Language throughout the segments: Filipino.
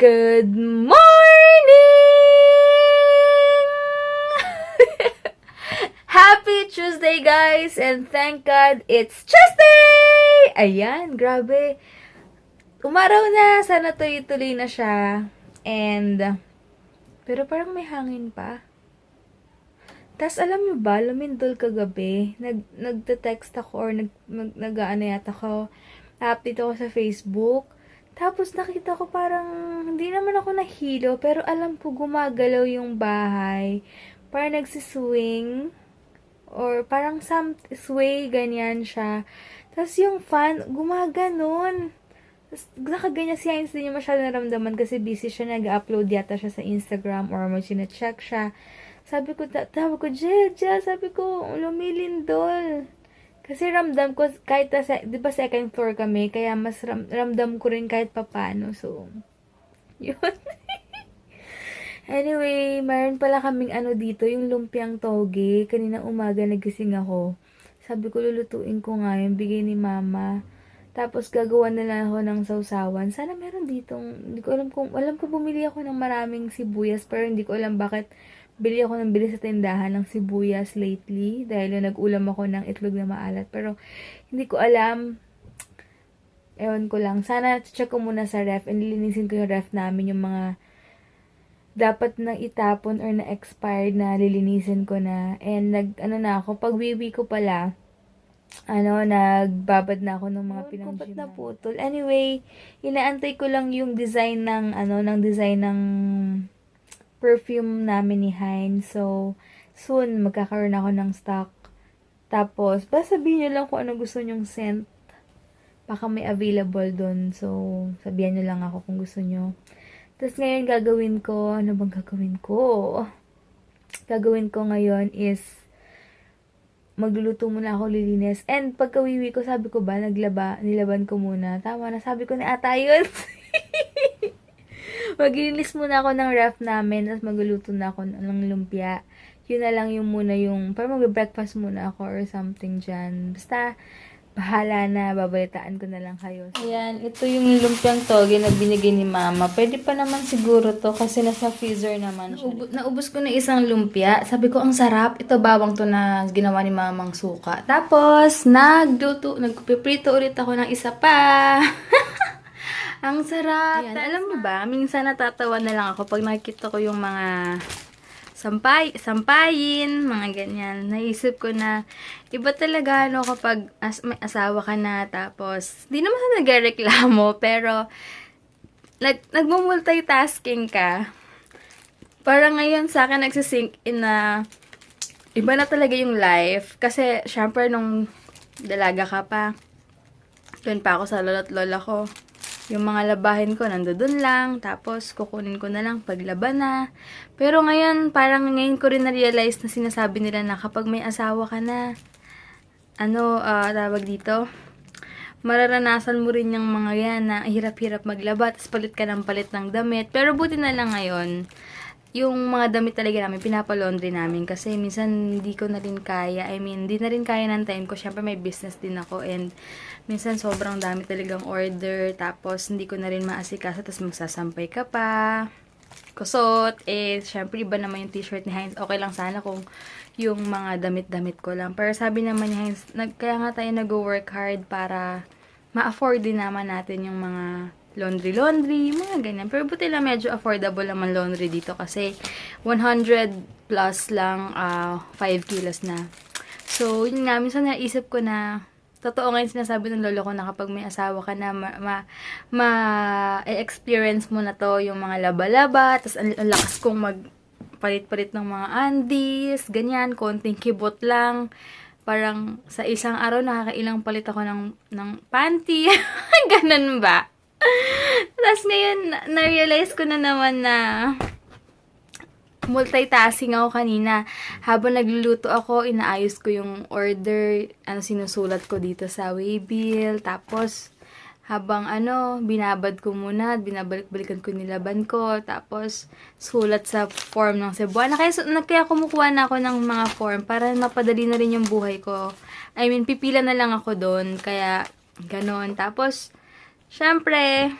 Good morning! Happy Tuesday, guys! And thank God it's Tuesday! Ayan, grabe. Umaraw na. Sana tuloy-tuloy na siya. And, pero parang may hangin pa. Tas alam nyo ba, lumindol kagabi. Nagte-text ako or nag-ano yata ako. Update ako sa Facebook. Tapos nakita ko parang, hindi naman ako nahilo, pero alam ko gumagalaw yung bahay. Parang nagsiswing, or parang some sway, ganyan siya. Tapos yung fan, gumaganon. Tapos nakaganyan si Heinz, hindi niya masyado naramdaman kasi busy siya, nag-upload yata siya sa Instagram or may sinecheck siya. Sabi ko, tawag ko, Jill, sabi ko, lumilindol. Kasi ramdam ko, kahit di ba second floor kami, kaya mas ramdam ko rin kahit papano. So, yun. Anyway, mayroon pala kaming ano dito, yung lumpiang toge. Kanina umaga nagising ako. Sabi ko, lulutuin ko nga yung bigay ni mama. Tapos gagawa na lang ako ng sausawan. Sana meron ditong, hindi ko alam ko bumili ako ng maraming sibuyas, pero hindi ko alam bakit bili ako ng bili sa tindahan ng sibuyas lately dahil nag-ulam ako ng itlog na maalat. Pero hindi ko alam. Ewan ko lang. Sana check ko muna sa ref and lilinisin ko yung ref namin, yung mga dapat na itapon or na-expired na lilinisin ko na. And na ako, pag wiwi ko pala, nagbabad na ako ng mga pinang-gym na putol. Anyway, inaantay ko lang yung design ng, ng perfume namin ni Heinz. So, soon, magkakaroon ako ng stock. Tapos, basta sabihin nyo lang kung ano gusto nyong scent. Baka may available dun. So, sabihan nyo lang ako kung gusto nyo. Tapos, ngayon gagawin ko, ano bang gagawin ko? Gagawin ko ngayon is, magluluto muna ako, lilinis. And, pagkawiwi ko, sabi ko ba, nilaban ko muna. Tama na, sabi ko ni ata yun. Maglinis muna ako ng ref namin, tapos magluluto na ako ng lumpia. Yun na lang yung muna yung, parang mag-breakfast muna ako or something dyan. Basta, bahala na, babalitaan ko na lang kayo. Ayan, ito yung lumpiang toge na binigay ni mama. Pwede pa naman siguro to kasi nasa freezer naman siya. Naubos ko na isang lumpia. Sabi ko, ang sarap. Ito bawang to na ginawa ni mamang suka. Tapos, nagpiprito ulit ako ng isa pa. Ang sarap. Ayan, alam mo ba, minsan natatawa na lang ako pag nakikita ko yung mga sampayin, mga ganyan. Naisip ko na, iba talaga, kapag may asawa ka na, tapos, di naman sa nagreklamo, pero, nagmumultitasking ka. Parang ngayon sa akin nagsisink in na, iba na talaga yung life. Kasi, syempre, nung dalaga ka pa, doon pa ako sa lolo't lola ko. Yung mga labahin ko, nandoon lang. Tapos, kukunin ko na lang paglaban na. Pero ngayon, parang ngayon ko rin na-realize na sinasabi nila na kapag may asawa ka na, tawag dito, mararanasan mo rin yung mga yan na hirap-hirap maglaba, tapos palit ka ng palit ng damit. Pero buti na lang ngayon, yung mga damit talaga namin, pinapalaundry namin. Kasi minsan, hindi ko na rin kaya. Hindi na rin kaya ng time ko. Siyempre, may business din ako. And, minsan, sobrang dami talagang order. Tapos, hindi ko na rin maasikaso. Tapos, magsasampay ka pa. Kusot. Siyempre, iba naman yung t-shirt ni Heinz. Okay lang sana kung yung mga damit-damit ko lang. Pero sabi naman ni Heinz, kaya nga tayo nag-work hard para ma-afford din naman natin yung mga laundry, mga ganyan. Pero buti lang medyo affordable naman laundry dito kasi 100 plus lang 5 kilos na. So, yun nga, minsan naisip ko na totoo nga yung sinasabi ng lolo ko na kapag may asawa ka na, ma-experience mo na to yung mga laba-laba, tapos ang lakas kong magpalit-palit ng mga undies, ganyan, konting kibot lang. Parang sa isang araw nakakailang palit ako ng panty. Ganun ba? Tapos ngayon, na-realize ko na naman na multitasking ako kanina. Habang nagluluto ako, inaayos ko yung order, sinusulat ko dito sa waybill. Tapos, habang binabad ko muna, binabalik-balikan ko nilaban ko. Tapos, sulat sa form ng Cebuana. Kaya kumukuha na ako ng mga form para mapadali na rin yung buhay ko. Pipila na lang ako doon. Kaya, ganon. Tapos, syempre,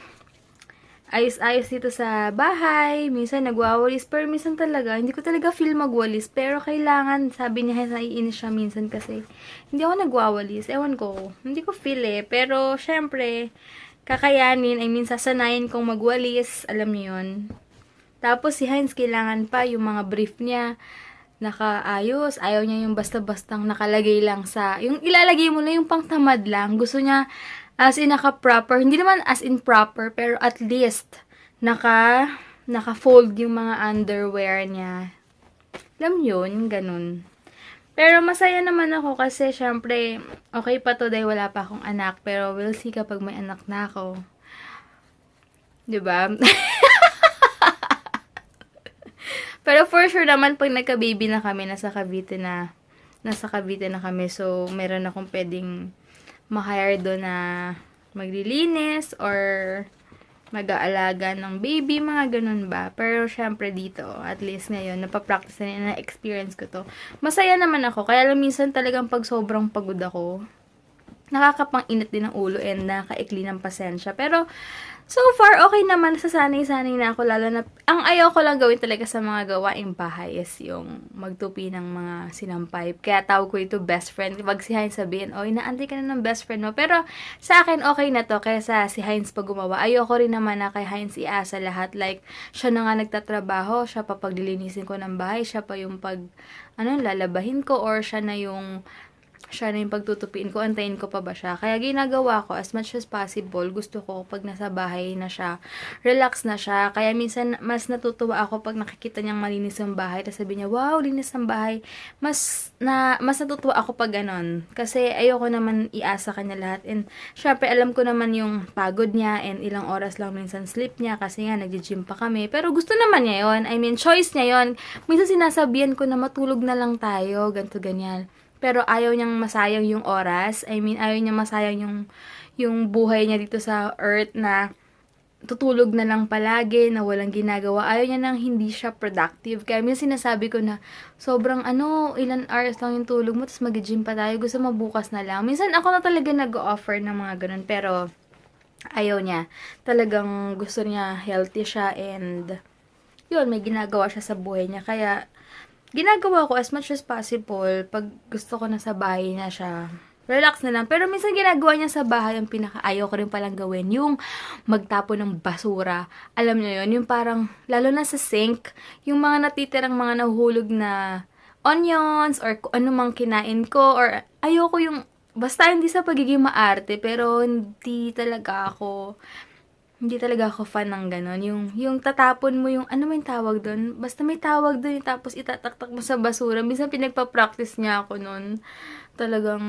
ayos-ayos dito sa bahay. Minsan nagwawalis, pero minsan talaga, hindi ko talaga feel magwalis. Pero kailangan, sabi niya, naiinis siya minsan kasi hindi ako nagwawalis. Ewan ko, hindi ko feel Pero, syempre, kakayanin, sasanayin kong magwalis. Alam niyo yun. Tapos si Heinz, kailangan pa yung mga brief niya nakaayos. Ayaw niya yung basta-bastang nakalagay lang sa, yung ilalagay mo na yung pangtamad lang. Gusto niya as in naka-proper. Hindi naman as in proper, pero at least naka-fold yung mga underwear niya. Alam yun, ganun. Pero masaya naman ako kasi syempre, okay pa to dahil wala pa akong anak. Pero we'll see kapag may anak na ako. 'Di ba? Pero for sure naman, pag nagka-baby na kami, nasa Cavite na kami. So, meron akong pwedeng ma-hire doon na maglilinis or mag-aalaga ng baby, mga ganun ba. Pero, syempre dito, at least ngayon, napapractice na experience ko to. Masaya naman ako, kaya lang minsan talagang pag sobrang pagod ako, nakakapang-init din ng ulo and nakaikli ng pasensya. Pero, so far, okay naman. Sasanay-sanay na ako. Lalo na, ang ayaw ko lang gawin talaga sa mga gawaing bahay is yung magtupi ng mga sinampay. Kaya tawag ko ito best friend. Pag si Heinz sabihin, oh, inaantay ka na ng best friend mo. Pero, sa akin, okay na to. Kaysa si Heinz pag gumawa. Ayoko rin naman na kay Heinz iasa lahat. Like, siya na nga nagtatrabaho. Siya pa paglilinisin ko ng bahay. Siya pa yung lalabahin ko. Or siya na yung pagtutupiin ko, antayin ko pa ba siya. Kaya ginagawa ko, as much as possible, gusto ko pag nasa bahay na siya, relax na siya. Kaya minsan, mas natutuwa ako pag nakikita niyang malinis ang bahay. Tapos sabi niya, wow, linis ang bahay. Mas natutuwa ako pag ganon. Kasi ayoko naman iasa kanya lahat. And syempre, alam ko naman yung pagod niya and ilang oras lang minsan sleep niya kasi nga, nag-gym pa kami. Pero gusto naman niya yon. Choice niya yon. Minsan sinasabihan ko na matulog na lang tayo, ganto ganyan. Pero ayaw niyang masayang yung oras. Ayaw niyang masayang yung buhay niya dito sa earth na tutulog na lang palagi, na walang ginagawa. Ayaw niya nang hindi siya productive. Kaya minsan sinasabi ko na, sobrang ilan hours lang yung tulog mo, tapos mag-gym pa tayo. Gusto mo bukas na lang. Minsan ako na talaga nag-offer ng mga ganun. Pero ayaw niya. Talagang gusto niya healthy siya and yun, may ginagawa siya sa buhay niya. Kaya ginagawa ko as much as possible, pag gusto ko na sa bahay na siya, relax na lang. Pero minsan ginagawa niya sa bahay, ang pinaka-ayaw ko rin palang gawin, yung magtapon ng basura. Alam niyo yun, yung parang, lalo na sa sink, yung mga natitirang mga nahuhulog na onions, or ano mang kinain ko, or ayoko yung, basta hindi sa pagiging maarte, pero hindi talaga ako fan ng ganon. Yung tatapon mo yung, ano may tawag doon? Basta may tawag doon, tapos itataktak mo sa basura. Minsan pinagpa-practice niya ako noon. Talagang,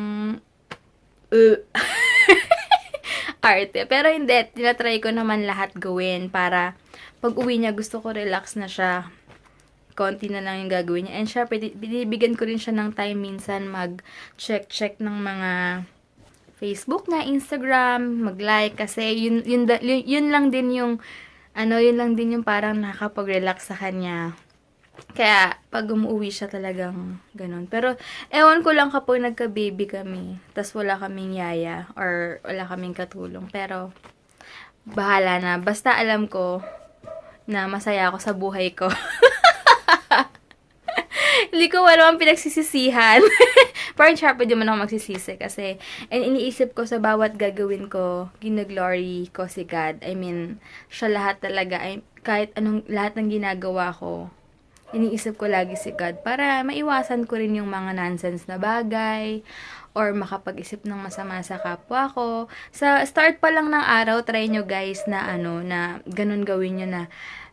arte. Pero hindi, tinatry ko naman lahat gawin para pag uwi niya, gusto ko relax na siya. Konti na lang yung gagawin niya. And syempre, binibigyan ko rin siya ng time minsan mag-check ng mga Facebook na, Instagram, mag-like kasi yun lang din yung parang nakakapag-relax sa kanya. Kaya pag umuwi siya talagang ganun. Pero ewan ko lang kapag nagka-baby kami, tas wala kaming yaya or wala kaming katulong. Pero bahala na. Basta alam ko na masaya ako sa buhay ko. Hindi ko walang pinagsisisihan. Parang syempre di man ako magsisisi kasi iniisip ko sa bawat gagawin ko, ginaglory ko si God. Siya lahat talaga. Kahit lahat ng ginagawa ko, iniisip ko lagi si God para maiwasan ko rin yung mga nonsense na bagay or makapag-isip ng masama sa kapwa ko. Sa start pa lang ng araw, try nyo guys na na ganun gawin nyo na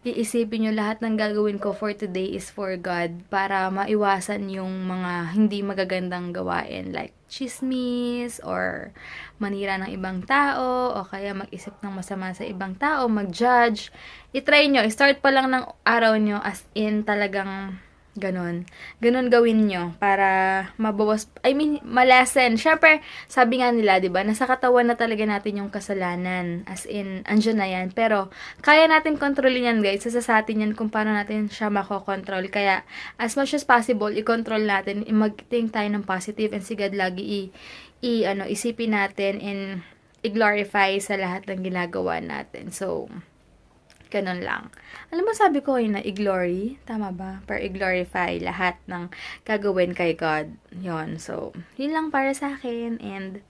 iisipin nyo lahat ng gagawin ko for today is for God para maiwasan yung mga hindi magagandang gawain like chismis or manira ng ibang tao o kaya mag-isip ng masama sa ibang tao, mag-judge. I-try nyo, start pa lang ng araw nyo as in talagang ganon gawin nyo para mabawas, malesen. Syempre, sabi nga nila, 'di ba, nasa katawan na talaga natin yung kasalanan. As in, andyan na yan. Pero, kaya natin kontrolin yan, guys. Sa atin yan kung paano natin siya makokontrol. Kaya, as much as possible, i-control natin, mag-think tayo ng positive and si God lagi isipin natin and i-glorify sa lahat ng ginagawa natin. So, Ganun lang. Alam mo, sabi ko na i-glory. Tama ba? Para i-glorify lahat ng gagawin kay God. Yon. So, yun lang para sa akin. And,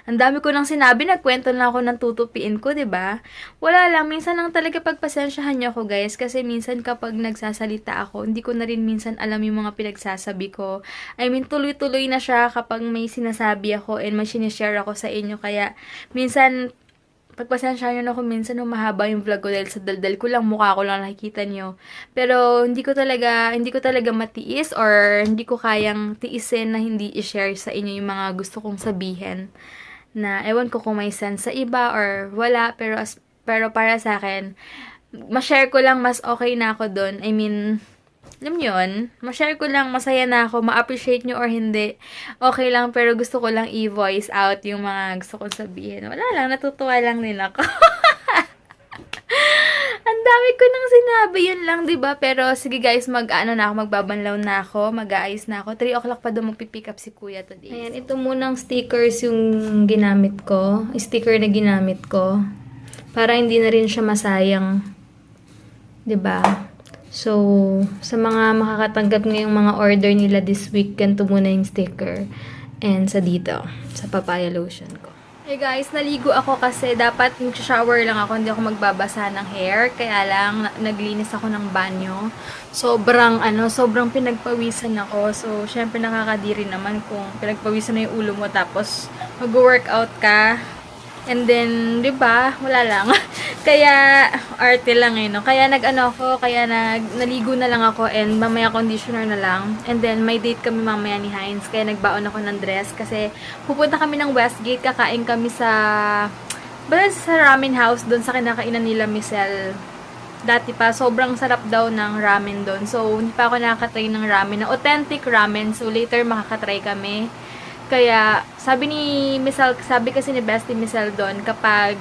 ang dami ko nang sinabi. Nagkwento na ako ng tutupiin ko, 'di ba? Wala lang. Minsan lang talaga pagpasensyahan niyo ako, guys. Kasi minsan kapag nagsasalita ako, hindi ko na rin minsan alam yung mga pinagsasabi ko. I mean, tuloy-tuloy na siya kapag may sinasabi ako and may sinishare ako sa inyo. Kaya, minsan, pagpasensyahan nyo na ako minsan mahaba yung vlog ko dahil sa daldal ko lang, mukha ko lang nakikita nyo. Pero hindi ko talaga matiis or hindi ko kayang tiisin na hindi i-share sa inyo yung mga gusto kong sabihin. Na ewan ko kung may sense sa iba or wala, pero para sa akin, ma-share ko lang, mas okay na ako doon. I mean, alam nyo yun, ma-share ko lang, masaya na ako, ma-appreciate nyo or hindi, okay lang, pero gusto ko lang i-voice out yung mga gusto kong sabihin. Wala lang, natutuwa lang din ako. Ang dami ko nang sinabi, yun lang, 'di ba? Pero sige guys, magbabanlaw na ako, mag-aayos na ako. 3 o'clock pa daw magpi-pick up si Kuya today. Ayan, ito munang stickers yung ginamit ko, sticker na ginamit ko. Para hindi na rin siya masayang. 'Di ba? So, sa mga makakatanggap ngayong mga order nila this week, ganito muna yung sticker. And sa dito, sa papaya lotion ko. Hey guys, naligo ako kasi dapat mag-shower lang ako, hindi ako magbabasa ng hair. Kaya lang, naglinis ako ng banyo. Sobrang pinagpawisan ako. So, syempre nakakadiri naman kung pinagpawisan na yung ulo mo tapos mag-workout ka. And then, di ba? Wala lang. Kaya, arte lang eh, no? Kaya naligo na lang ako and mamaya conditioner na lang. And then, may date kami mamaya ni Heinz. Kaya nagbaon ako ng dress kasi pupunta kami ng Westgate. Kakain kami sa ramen house doon sa kinakainan nila Michelle. Dati pa, sobrang sarap daw ng ramen doon. So, hindi pa ako nakakatry ng ramen, na authentic ramen. So, later makakatry kami. Kaya, sabi kasi ni Bestie Michelle doon, kapag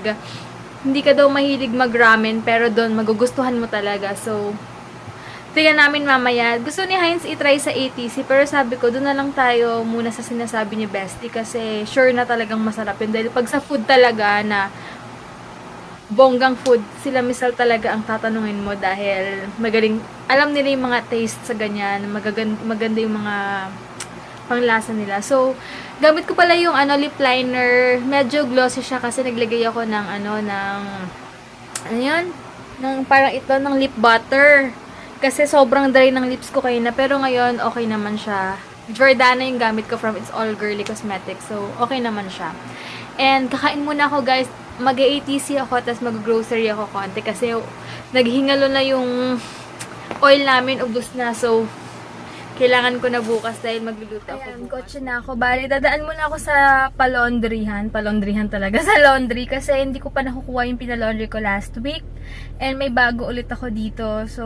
hindi ka daw mahilig mag-ramen, pero doon magugustuhan mo talaga. So, tingnan namin mamaya. Gusto ni Heinz i-try sa ATC, pero sabi ko, doon na lang tayo muna sa sinasabi ni Bestie kasi sure na talagang masarap yun. Dahil pag sa food talaga na bonggang food, sila Michelle talaga ang tatanungin mo dahil magaling, alam nila yung mga taste sa ganyan, maganda yung mga panglasa nila. So, gamit ko pala yung lip liner. Medyo glossy siya kasi naglagay ako ng parang ito, ng lip butter. Kasi sobrang dry ng lips ko kayo na. Pero ngayon, okay naman siya. Jordana yung gamit ko from It's All Girly Cosmetics. So, okay naman siya. And, kakain muna ako guys. Mag-ATC ako, tapos mag-grocery ako konti. Kasi, naghingalo na yung oil namin, ubos na. So, kailangan ko na bukas dahil magluluto ako. Ayan, kotse na ako. Bali, dadaan muna ako sa palondrihan. Palondrihan talaga. Sa laundry. Kasi hindi ko pa nakukuha yung pinalaundry ko last week. And may bago ulit ako dito. So,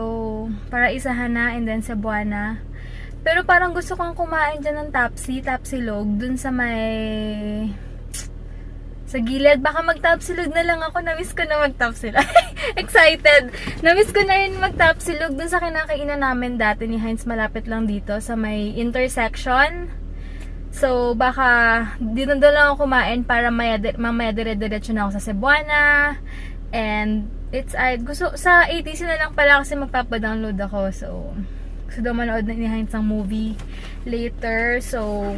para isahan na. And then sa Buwana. Pero parang gusto kong kumain dyan ng tapsilog. Dun sa sa gilid. Baka mag-tapsilog na lang ako. Namiss ko na mag-tapsilog. Excited. Namiss ko na rin mag-tapsilog dun sa kinakainan namin dati ni Heinz. Malapit lang dito sa may intersection. So, baka dito lang ako kumain para mamaya dire-diretso na ako sa Cebuana. And, sa ATC na lang pala kasi magpapadownload ako. So, gusto daw manood na ni Heinz ng movie later. So,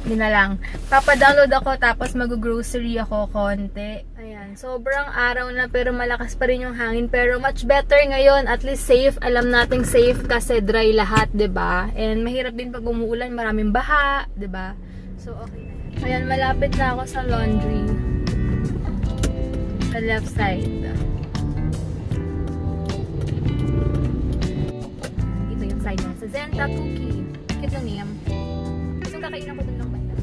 yun na lang. Papadownload ako tapos mag-grocery ako konti. Ayan. Sobrang araw na pero malakas pa rin yung hangin. Pero much better ngayon. At least safe. Alam nating safe kasi dry lahat, 'di ba? And mahirap din pag umuulan, maraming baha, 'di ba? So okay na yan. Ayan, malapit na ako sa laundry. Sa left side. Ito yung side na. Sa Zenta Cookie. Cute na name. Gusto kakainin ako dun ng banda.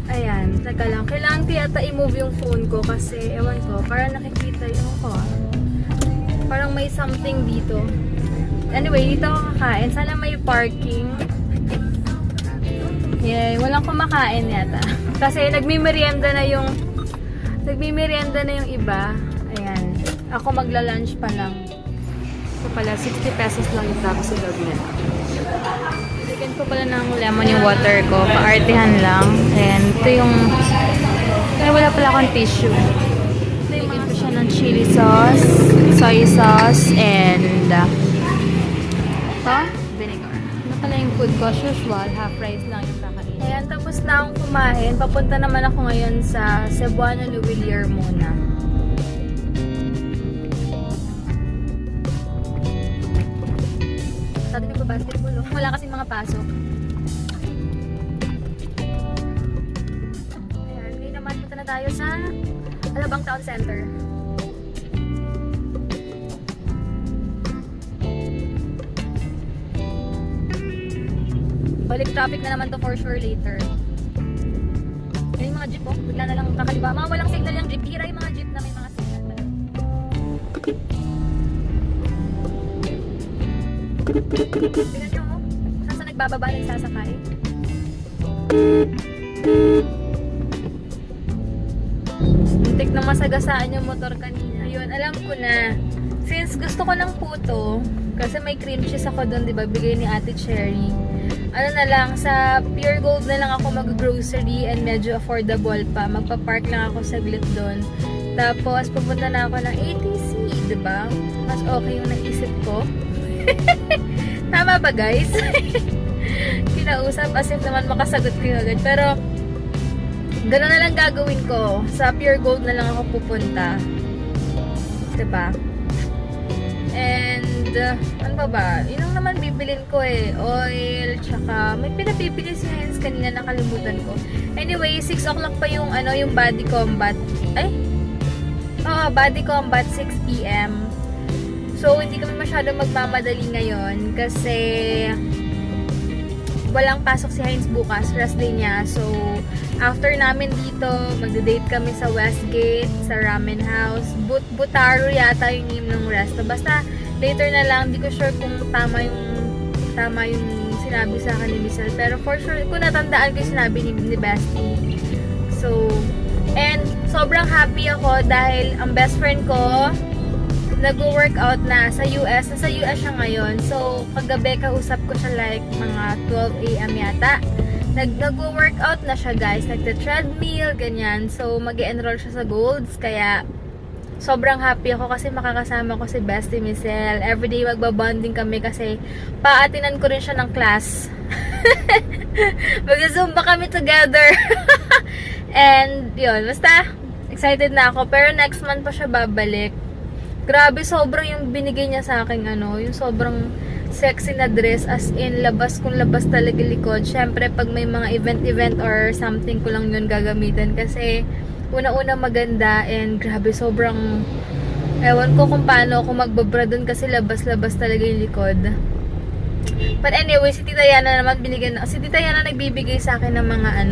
Ayan, teka lang. Kailangan ko yata i-move yung phone ko kasi, ewan ko, parang nakikita yung parang may something dito. Anyway, dito ako kakain. Sana may parking. Yay, walang kumakain yata. Kasi nagmimerienda na yung iba. Ayan. Ako magla-lunch pa lang. So pala, 60 pesos lang yung tapos ilog nila. Bigyan ko pala ng lemon yung water ko. Paartihan lang. And ito yung... Kaya wala pala akong tissue. Bigyan ko siya ng chili sauce, soy sauce, and vinegar. Ano pala yung food ko? As usual, half rice lang yung kakain. Ayan, tapos na akong kumain. Papunta naman ako ngayon sa Cebuano Luwilier muna. Sa atin nagpa-basketball, oh. Wala kasing mga pasok. Ayan, ngayon naman punta na tayo sa Alabang Town Center. Balik traffic na naman to for sure later. Yan yung mga jeep, oh. Bigla na lang kakaliba. Mga walang signal yung jeep. Hira yung mga jeep na may mga signal pala. Tingnan nyo, oh. Saan nagbababa ng sasakay? Muntik na masagasaan yung motor kanina. Ayun, alam ko na. Since gusto ko ng puto, kasi may cream cheese ako doon, diba? Bigay ni Ate Cherry. Ano na lang, sa Pure Gold na lang ako mag-grocery and medyo affordable pa. Magpa-park lang ako saglit doon. Tapos, pupunta na ako ng ATC, diba? Mas okay yung naisip ko. Tama ba, guys? Kinausap as if naman makasagot ko agad. Pero, gano'n na lang gagawin ko. Sa Pure Gold na lang ako pupunta. Diba? And, ano pa ba? Yun lang naman bibilin ko eh. Oil, tsaka may pinabibili si Heinz kanina, nakalimutan ko. Anyway, 6 o'clock pa yung, yung body combat. Ay? Oo, body combat, 6 p.m. So, hindi kami masyado magmamadali ngayon kasi walang pasok si Heinz bukas, rest day niya. So, after namin dito, magde-date kami sa Westgate, sa Ramen House. Butaro yata yung name ng resto. Basta, later na lang, hindi ko sure kung tama yung sinabi sa akin ni Michelle. Pero for sure, kung natandaan ko yung sinabi ni Bestie. So, and sobrang happy ako dahil ang best friend ko, nag-workout na sa US. Nasa US siya ngayon. So, kagabi kausap ko siya like mga 12 a.m. yata. Nag-workout na siya, guys. Nagta-treadmill, ganyan. So, mag-enroll siya sa Golds. Kaya, sobrang happy ako kasi makakasama ko si Bestie Michelle. Everyday magbabonding kami kasi paatinan ko rin siya ng class. Mag-zumba kami together. And, yun. Basta, excited na ako. Pero next month pa siya babalik. Grabe, sobrang yung binigay niya sa akin, yung sobrang sexy na dress, as in, labas kung labas talaga likod. Syempre, pag may mga event or something ko lang yun gagamitin kasi una-una maganda and grabe, sobrang ewan ko kung paano ako magbabra dun kasi labas-labas talaga yung likod. But anyway, si Tita Yana naman si Tita Yana nagbibigay sa akin ng mga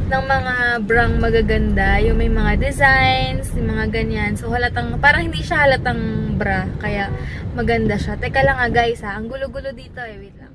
ng mga brang magaganda, yung may mga designs, yung mga ganyan. So parang hindi siya halatang bra, kaya maganda siya. Teka lang guys ang gulo-gulo dito wait lang.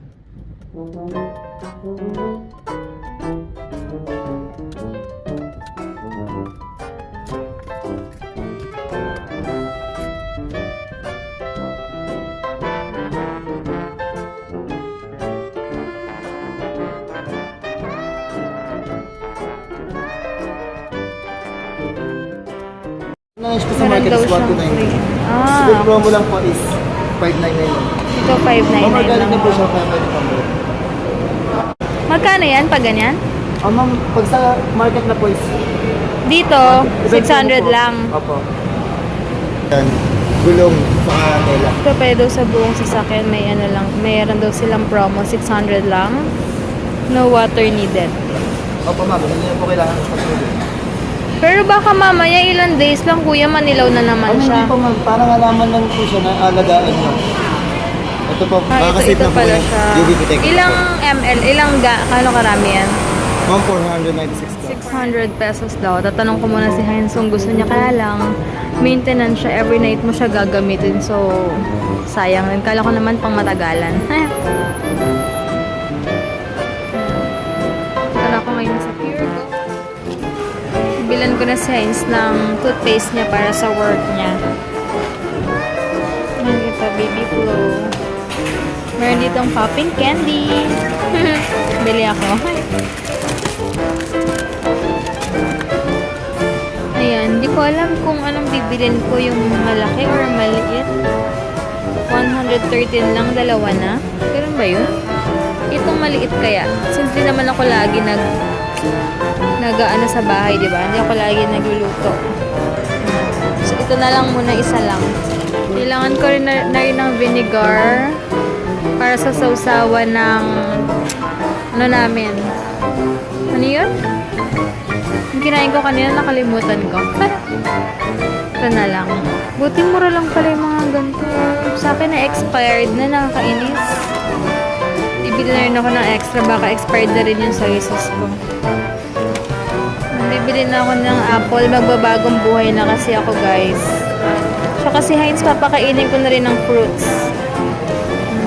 Lunch ko sa market is 129. Good promo lang po is 599 lang. Ito 599 Magaling lang. na po siya kaya pwede pambili. Magkano yan pag ganyan? Ma'am, pag sa market na po is Dito, 600 lang. Opo. Yan, gulong sa tela. Ito pwede daw sa buong sasakyan, mayroon daw silang promo, 600 lang. No water needed. Opo ma'am, hindi niyo po kailangan sa pagtulog. Pero baka mamaya ilang days lang kuya, manilaw na naman siya. Hindi po ma'am, parang alaman lang po siya na alagaan mo. Ito po, makakasave ito na po pala yung siya. UV protector. Ilang ml? Kano karami yan? Ma'am, 496 po. 600 pesos daw. Tatanong ko muna si Heinz kung gusto niya, kaya lang maintenance siya, every night mo siya gagamitin. So, sayang rin. Kala ko naman pang matagalan. Tala ko ngayon sa Pure Gold. Bilan ko na si Heinz ng toothpaste niya para sa work niya. Ito, Baby Flow. Meron ditong popping candy. Bili ako. Ayan, hindi ko alam kung anong bibilin ko yung malaki or maliit. 113 lang, dalawa na. Ganun ba yun? Itong maliit kaya. Since di naman ako lagi nag-ano sa bahay, di ba? Hindi ako lagi nagluluto. So, ito na lang muna, isa lang. Kailangan ko rin na rin ng vinegar para sa sausawan ng ano namin. Ano yun? Yung kinain ko kanina, nakalimutan ko. Ito na lang. Buti mura lang pala yung mga ganito. Sa akin na expired na, nakakainis. Bibili na rin ako ng extra, baka expired na rin yung soy sauce ko. Bibili na ako ng apple, magbabagong buhay na kasi ako, guys. Tsaka si Heinz, papakainin ko na rin ng fruits.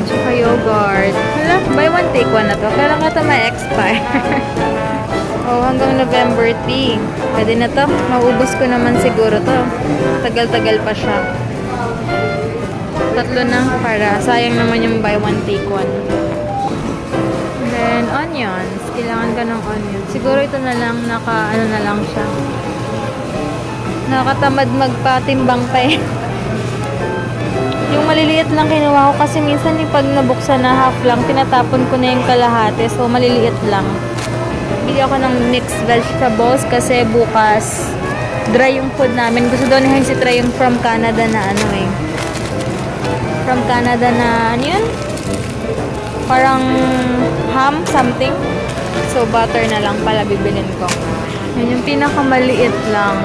Tsaka yogurt. Hala, buy one, take one na to. Kailan ka ito ma-expire? Oh, hanggang November 3. Pwede na to. Maubos ko naman siguro to. Tagal-tagal pa siya. Tatlo na para sayang naman yung buy one, take one. Then, onions. Kailangan ka ng onions. Siguro ito na lang, ano na lang siya. Nakatamad magpatimbang pa eh. Yung maliliit lang kinuha ko kasi minsan yung pag nabuksan na half lang, tinatapon ko na yung kalahati. So, maliliit lang. Bili ako ng mixed vegetables kasi bukas dry yung food namin. Gusto daw ni Heinz try yung from Canada na ano eh. From Canada na ano yun? Parang ham something. So butter na lang pala bibilin ko. Yan yung pinakamaliit lang.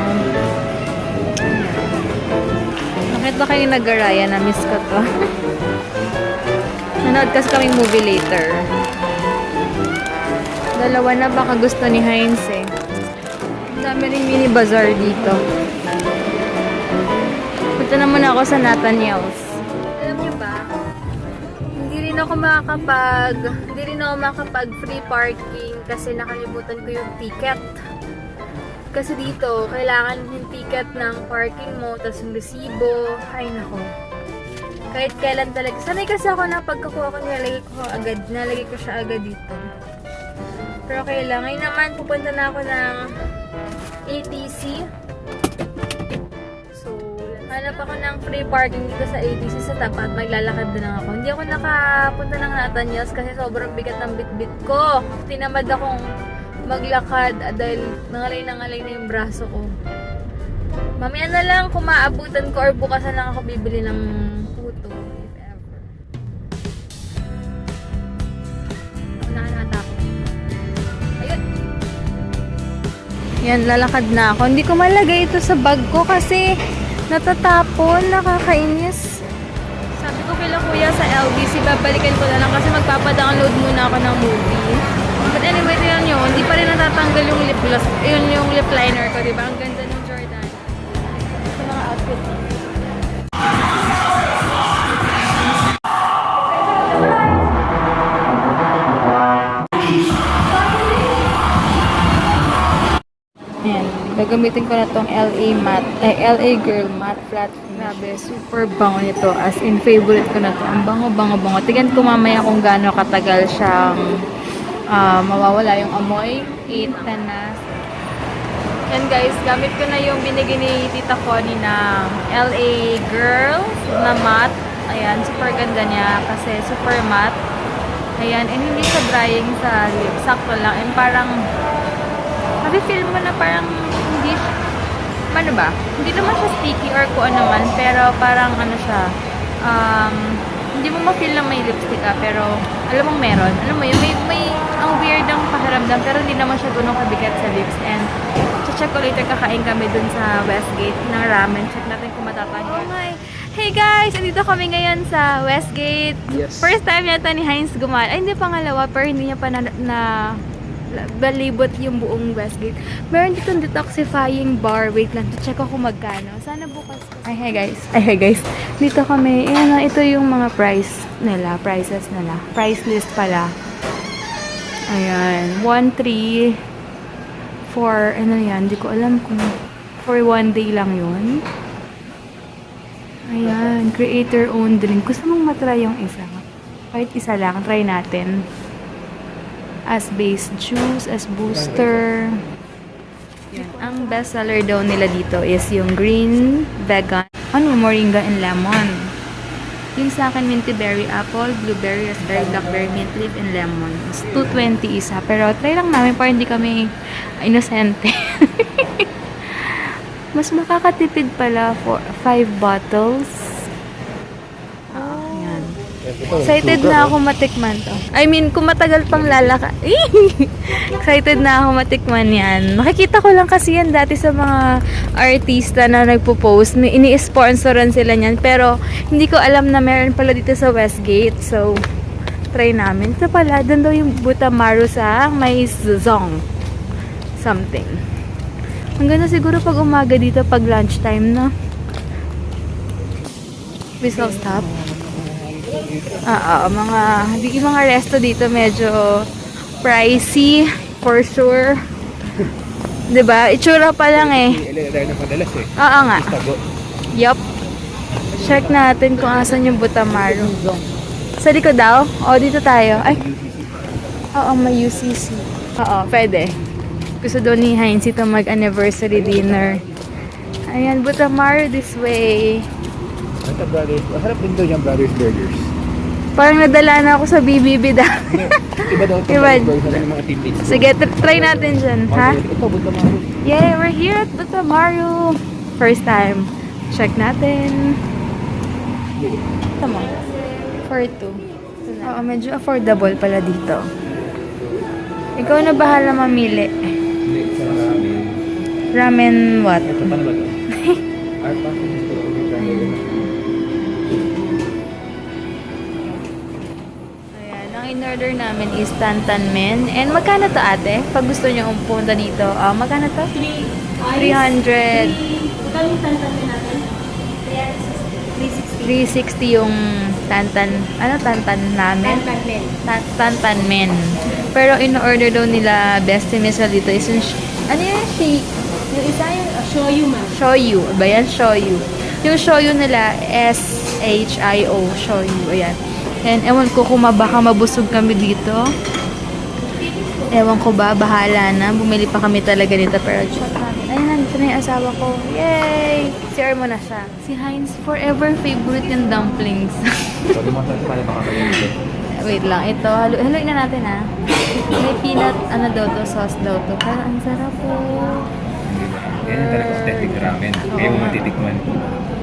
Nakita kayo nag-araya, na-miss ko to. Nanood kasi kaming movie later. Dalawa na, baka gusto ni Heinz eh. Ang dami ring mini bazaar dito. Punta na muna ako sa Nathaniel's. Alam niyo ba, hindi rin ako makapag free parking kasi nakalimutan ko yung ticket. Kasi dito, kailangan yung ticket ng parking mo, tapos yung resibo. Ay nako. Kahit kailan talaga. Sanay kasi ako na pagkakuha ko, nalagay ko siya agad dito. Pero kailangan. Ngayon naman, pupunta na ako ng ATC. So, hanap ako ng free parking dito sa ATC sa tapat. Maglalakad na lang ako. Hindi ako nakapunta ng Nathaniel's kasi sobrang bigat ng bitbit ko. Tinamad akong maglakad dahil nangalay na yung braso ko. Mamaya na lang kung maabutan ko or bukasan lang ako bibili ng puto. If ever. Unahan ako. Ayun. Yan, lalakad na ako. Hindi ko malagay ito sa bag ko kasi natatapon, nakakainis. Sabi ko kila kuya sa LBC, babalikan ko na lang kasi magpapadownload muna ako ng movie. But anyway, tignan nyo, hindi pa rin natatanggal yung lip gloss. Yun yung lip liner ko, diba? Ang ganda ng Jordan. Ito mga outfit. Ayan, gagamitin ko na tong LA Girl Matte Flat. Grabe, super bango nito. As in, favorite ko na to. Ang bango. Tignan ko mamaya kung gaano katagal siyang mawawala yung amoy. 8 na. Yan guys, gamit ko na yung binigay ni Tita Connie na LA Girl na matte. Ayan, super ganda niya kasi super matte. Ayan, and hindi siya drying sa lips. Sakto lang. And parang feel mo na parang hindi ano ba? Hindi naman siya sticky or kung ano man, pero parang ano siya, hindi mo ma-feel na may lipstick ka, pero alam mong meron. Alam mo yun, may ang weird ang pakiramdam, pero hindi naman siya ganun kabigat sa lips. And check ko later, kakain kami dun sa Westgate ng ramen. Check natin kung matatanggal. Oh my! Hey guys! Andito kami ngayon sa Westgate. Yes. First time yata ni Heinz gumawa. Ay, hindi, pangalawa, pero hindi niya pa na balibot yung buong Westgate. Meron dito detoxifying bar. Wait lang, check ako magkano. Sana bukas. Ay, hey guys. Dito kami. Ayan, ito yung mga prices nila. Price list pala. Ayan. 1,3 for, ano yan, hindi ko alam kung for 1 day lang yun. Ayan. Creator owned drink. Gusto mong matry yung isa? Kahit isa lang. Try natin. As base juice, as booster. Yan. Ang best seller daw nila dito is yung green, vegan, moringa and lemon. Yung sa akin, minty berry, apple, blueberry, raspberry, blackberry, mint leaf, and lemon. It's 220 isa. Pero try lang namin para hindi kami inosente. Mas makakatipid pala for 5 bottles. Yan. Excited na ako matikman to. I mean, kung matagal pang lalaka. Excited na ako matikman yan. Makikita ko lang kasi yan dati sa mga artista na nagpo-post. May ini-sponsoran sila niyan. Pero, hindi ko alam na meron pala dito sa Westgate. So, try namin. Ito pala, doon daw yung Butamaru sa may Zong. Something. Ang ganda siguro pag umaga dito, pag lunchtime na. We shall stop. Yung mga resto dito medyo pricey, for sure. Diba? Itsura pa lang eh. Oo nga. Yup. Check natin kung asan yung Butamaru. Sa likod daw? O, dito tayo. Ay. Oo, may UCC. Oo, pwede. Gusto daw ni Heinz ito mag-anniversary dinner. Ayan, Butamaru this way. Ito, brothers. Harap din daw yung Brothers Burgers. Parang nadala na ako sa BBB dati. Iba daw ito. Iba. Burgers ng mga tidbits. Sige, try natin dyan, ha? Ito, Butamaru. Yay, we're here at Butamaru. First time. Check natin. Tama. For 2. Oo, medyo affordable pala dito. Ikaw na bahala mamili. Ramen what? Ito, paano ba ito? Art pa. Ayan, ang in-order namin is tantan men. And magkano to ate? Pag gusto nyo pumunta dito, magkano to? 300. Magkano yung tantan natin? 360 yung tantan. Ano tantan namin? Tantan men. Tantan men. Pero in-order daw nila best missile dito is yung ano yan? Yung isa yung Shoyu ma'am. shoyu. Ba yan? Shoyu. Yung shoyu nila S-H-I-O. Shoyu. Ayan. And ewan ko kung baka mabusog kami dito. Ewan ko ba, bahala na. Bumili pa kami talaga nito. Pero check natin. Ayun, nandito na yung asawa ko. Yay! CR mo na siya. Si Heinz, forever favorite yung dumplings. Pwede mo saan paano makakalimutan. Wait lang, ito. Haluin na natin ha. May peanut, ano daw to, sauce daw to. Pero ang sarap po. Yan yung talaga authentic ramen. Kaya mo matitikman.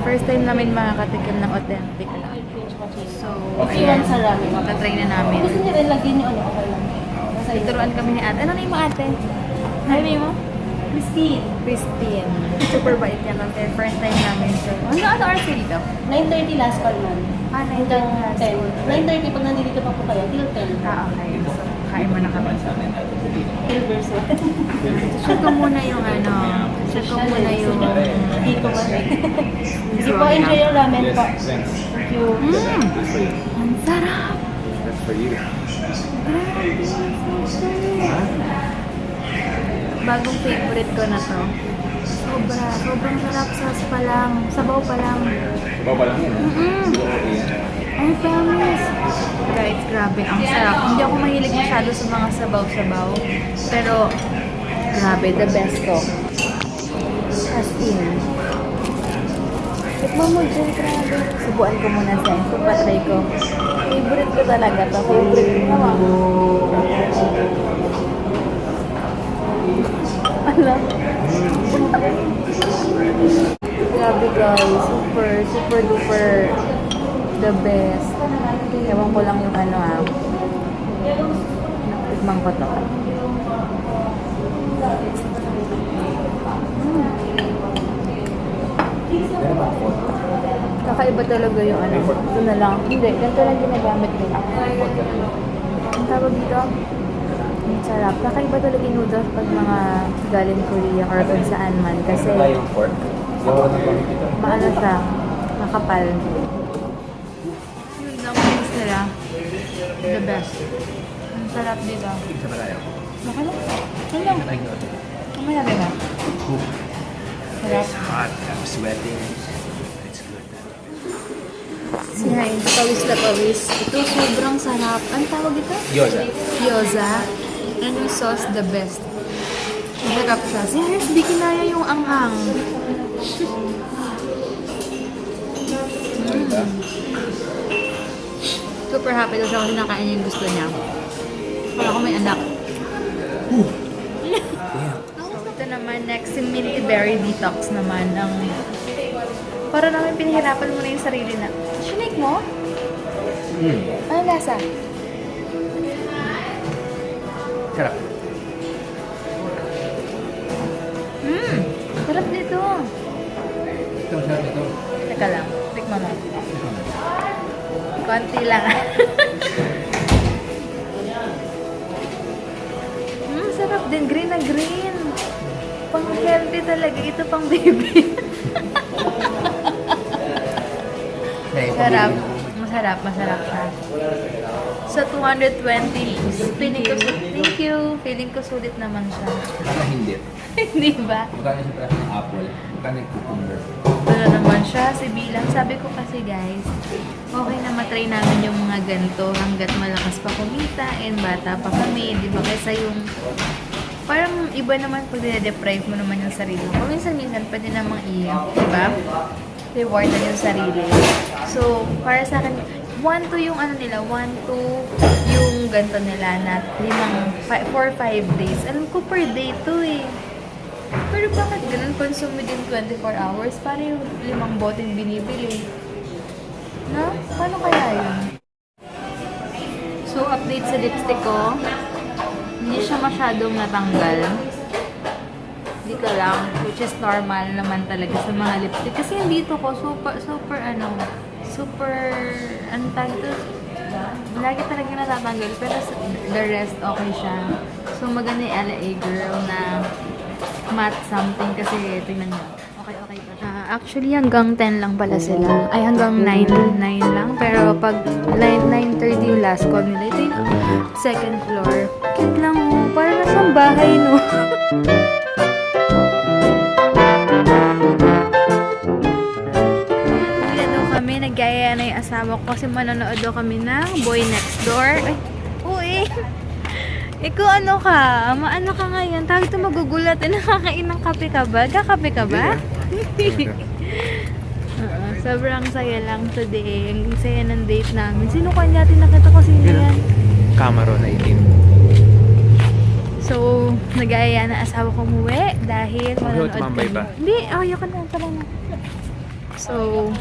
First time namin makakatikim ng authentic ramen. So, Okay yan sa ramen. tatry na namin. Gusto niya rin lagyan niyo ano? Okay lang. Ituruan kami ni ate. Ano name mo ate? Ano name mo? Christine. Christine. Super bait niya kasi first time namin. So, ano oras ka dito? 9:30 last call ma'am. Hanggang 10. 9:30 pag nandito pa po kayo, till 10. Okay. So, kain mo na kami. Till verse 1. Check ko muna yung ano. Check ko muna yung... Hindi ko man. Sige po, enjoy yung ramen po. Thank you. Ang sarap! That's for you. Bagong favorite ko na to. Sobrang sarap. Sauce pa lang. Sabaw pa lang. Sabaw pa lang yan. I promise. Guys, grabe. Ang sarap. Hindi ako mahilig masyado sa mga sabaw-sabaw. Pero, grabe. The best to. As in. Tikman mo dyan, grabe. Subuan ko muna sa ito. Patry ko. Favorite ko talaga to. Favorite ko naman. Alam. Grabe guys. Super duper the best. Ewan ko lang yung ano tikman ko to. Kakaiba talaga yung ano. Ito na lang. Hindi, ganito lang ginagamit ko. Ang tawag dito? Ang sarap. Kakaiba talaga yung noodles pag mga galing Korea or kung saan man. Kasi maano siya, makapal. Yung dumplings nila, the best. Ang sarap dito. Baka lang? Ano lang? Mamaya ba? Sarap. Hot. I'm sweating. It's good. Si Heinz, pawis na pawis. Ito sobrang sarap. Ang tawag ito? Gyoza. Gyoza. And yung sauce, the best. Masarap siya. Si Hers, di kinaya yung anghang. Super happy daw siya kasi nakain yung gusto niya. Wala ko may anak. Ito naman, next si Minty Berry Detox naman. Para namin pinahirapan mo na yung sarili na. Shinake mo? Ano lasa? Sarap. Sarap nito. Ito, sarap ito. Teka lang, tikman mo. Konti lang. Sarap din. Green na green. Pang healthy talaga. Ito pang baby. Sarap. Masarap siya. Sa 220, feeling ko thank you. Feeling ko sulit naman siya. Baka hindi. Hindi ba? Magkano siya para ng apple? Magkano yung cucumber? Ano naman siya, si Bilang. Sabi ko kasi guys, okay na matry namin yung mga ganito hanggat malakas pa kumita and bata pa kami. Di ba? Kaysa yung parang iba naman pag dina-deprive mo naman yung sarili mo. Paminsan-minsan pwede namang di ba? Reward na yung sarili. So, para sa akin, 1-2 yung ano nila, 1-2 yung ganito nila na 4-5 days. Alam ko per day to eh. Pero bakit ganun? Consume within 24 hours? Para yung 5 boteng binibili. No? Paano kaya yun? So, update sa lipstick ko. Hindi siya masyadong natanggal. Hindi ka lang. Which is normal naman talaga sa mga lipstick. Kasi yung dito ko, super, ano tawag ito? Lagi talaga natatanggal. Pero the rest, okay siya. So, maganda yung LA girl na matte something kasi tingnan nyo. Okay pa siya. Actually, hanggang 10 lang pala sila. Ay, hanggang 9 lang. Pero pag 9:30 yung last call nila, ito yung second floor. Cute lang oh. Parang nasang bahay, no? Nagaya na yung asawa ko kasi manonood daw kami ng Boy Next Door. Ay, uy! Ikaw ano ka? Maano ka ngayon? Tawag ito magugulat. Nakakain ng kape ka ba? Kakape ka ba? Sobrang saya lang today. Ang saya ng date namin. Sino kanya? Tinakita ko sino yan? Camaro na itim. So, nagaya na asawa ko umuwi dahil manonood tumambay kami. ba? Hindi, ayoko na pala na. So,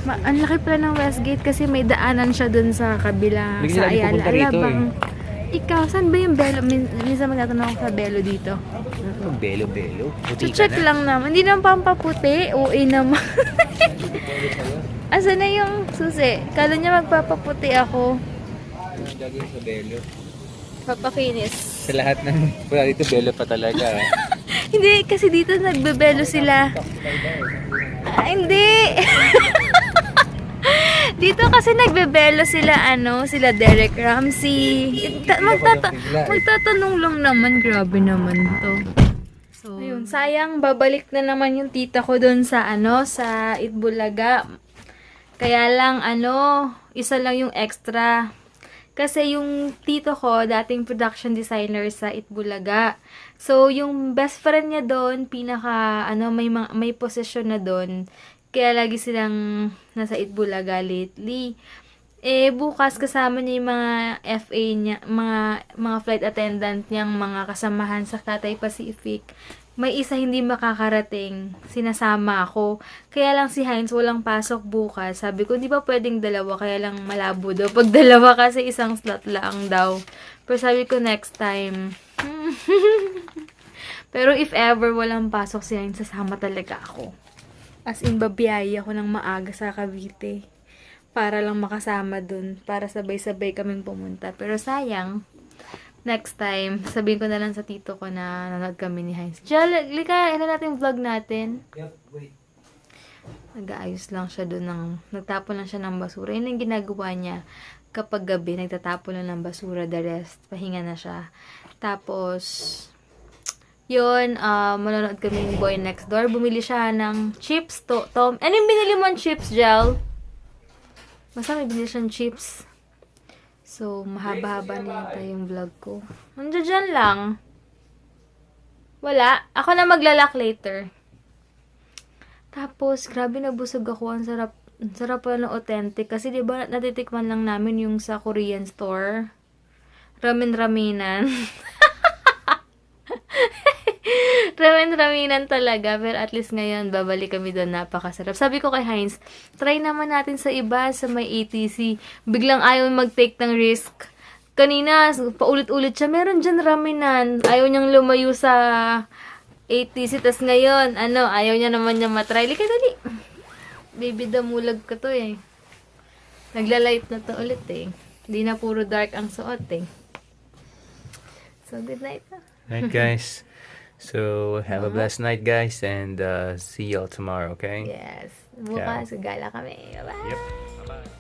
ang laki pala ng Westgate kasi may daanan siya dun sa kabila, Bigla sa lagi Ayala. pupunta rito, Alabang. Ikaw, saan ba yung Belo? Minsan magtatanong ako sa Belo dito. Belo. Puti So, check lang naman. Hindi naman pampaputi. Uwi naman. Asa na yung susi? Kala niya magpapaputi ako. Gagawin sa Belo. Papakinis. Sa lahat ng wala dito, Belo pa talaga. Hindi, kasi dito nagbebelo sila. Hindi. Dito kasi nagbebelo sila, sila Derek Ramsey. Magtatanong lang naman, grabe naman to. So, ayun, sayang, babalik na naman yung tita ko doon sa, sa Itbulaga. Kaya lang, isa lang yung extra. Kasi yung tito ko, dating production designer sa Itbulaga. So, yung best friend niya doon, may posisyon na doon. Kaya lagi silang nasa Itbulaga lately. Bukas kasama niya yung mga FA niya, mga flight attendant niyang mga kasamahan sa Cathay Pacific. May isa hindi makakarating, sinasama ako. Kaya lang si Heinz walang pasok bukas. Sabi ko, di ba pwedeng dalawa? Kaya lang malabo daw. Pag dalawa kasi isang slot lang daw. Pero sabi ko next time. Pero if ever walang pasok si Heinz, sasama talaga ako. As in, babiyaya ako ng maaga sa Cavite. Para lang makasama dun. Para sabay-sabay kaming pumunta. Pero sayang. Next time, sabihin ko na lang sa tito ko na nanood kami ni Heinz. Diyan, lika, natin yung vlog natin. Yep, wait. Nag-aayos lang siya doon nagtapon lang siya ng basura. Yun yung ginagawa niya. Kapag gabi, nagtatapon lang ng basura. The rest, pahinga na siya. Tapos, yun, manonood kami ni Boy Next Door. Bumili siya ng chips. Ano yung binili mo ng chips, Jel? Basta may binili siyang chips. So, mahaba-haba na yata yung vlog ko. Nandiyan dyan lang. Wala. Ako na maglalak later. Tapos, grabe nabusog ako. Ang sarap. Ang sarap pala ng authentic. Kasi di ba natitikman lang namin yung sa Korean store. Ramen-ramenan. Ramen-ramenan talaga. Pero at least ngayon, babalik kami doon. Napakasarap. Sabi ko kay Heinz, try naman natin sa iba, sa may ATC. Biglang ayaw mag-take ng risk. Kanina, paulit-ulit siya, meron dyan ramenan. Ayaw niyang lumayo sa ATC. Tas ngayon, ayaw niya naman niya matry. Lika, dali. Baby, damulag ka to eh. Nagla-light na to ulit eh. Hindi na puro dark ang suot eh. So, good night na. Night, guys. So, have a blessed night, guys, and see y'all tomorrow, okay? Yes. Bukas, gala kami. Bye-bye. Yep. Bye-bye.